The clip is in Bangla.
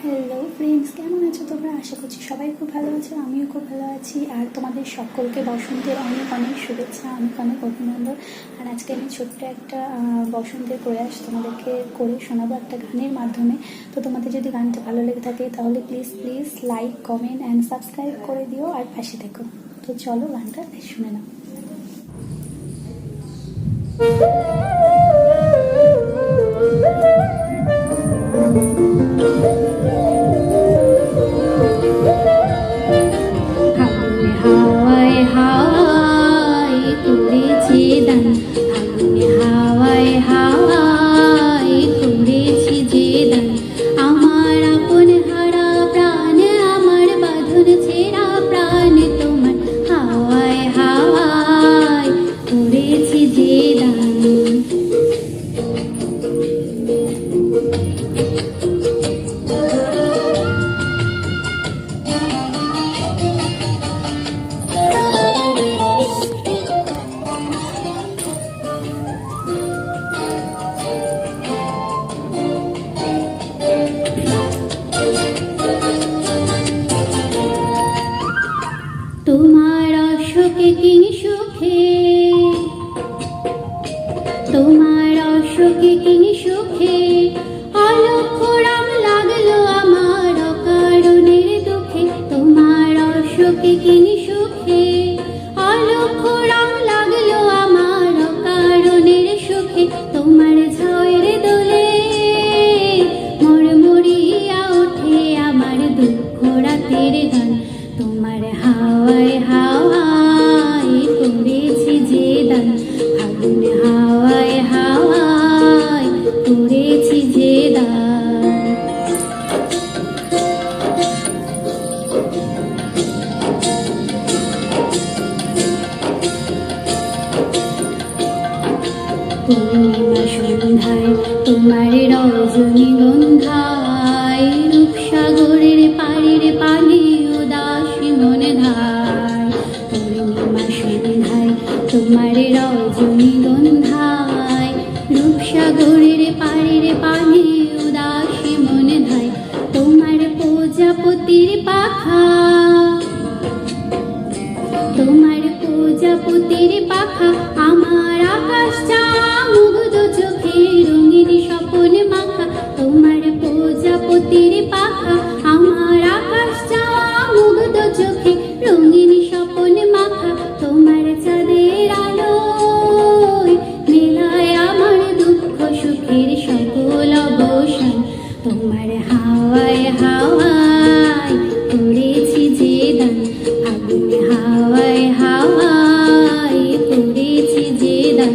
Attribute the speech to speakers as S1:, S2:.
S1: হ্যালো ফ্রেন্ডস, কেমন আছো তোমরা? আশা করছি সবাই খুব ভালো আছো, আমিও খুব ভালো আছি। আর তোমাদের সকলকে বসন্তের অনেক অনেক শুভেচ্ছা, অনেক অনেক অভিনন্দন। আর আজকে আমি ছোট্ট একটা বসন্তের প্রয়াস তোমাদেরকে করে শোনাবো একটা গানের মাধ্যমে। তো তোমাদের যদি গানটা ভালো লেগে থাকে তাহলে please please like, comment and subscribe করে দিও আর পাশে থেকো। তো চলো গানটা শুনে নাও। তোমার অশোকে কি সুখে, তোমার অশোকে কি সুখে, অলক্ষ রাম লাগলো আমার অকারণের দুঃখে। তোমার অশোকে কি সুখে, অলক্ষ রাম লাগলো আমার অকারণের সুখে। তোমার ঝড়ের দোলে মরমরিয়া ওঠে আমার দুঃখ রাতের গান। তোমার হাওয়ায় হাওয়ায় করেছি যে দান, ফাগুন হাওয়ায় হাওয়ায় করেছি যে দান। পূর্ণিমা সন্ধ্যায় তোমার রজনীগন্ধায়, রূপসাগরের পাড়ের পানে উদাসী মনে ধায়। পূর্ণিমা সন্ধ্যায় তোমার রজনীগন্ধায়, রূপসাগরের পাড়ের পানে উদাসী মনে ধায়। তোমার প্রজাপতির পাখা, তোমার প্রজাপতির পাখা আমার আকাশ চাওয়া মুগ্ধ চোখে রঙিন স্বপন মাখা। তোমার প্রজাপতির পাখা আমার আকাশ চাওয়া মুগ্ধ চোখে রঙিন স্বপন মাখা। তোমার চাঁদের আলোয় মেলায় আমার দুঃখ সুখের সকল অবসান। তোমার হাওয়ায় হাওয়ায় করেছি যে দান, ফাগুন হাওয়ায় হাওয়ায় করেছি যে দান।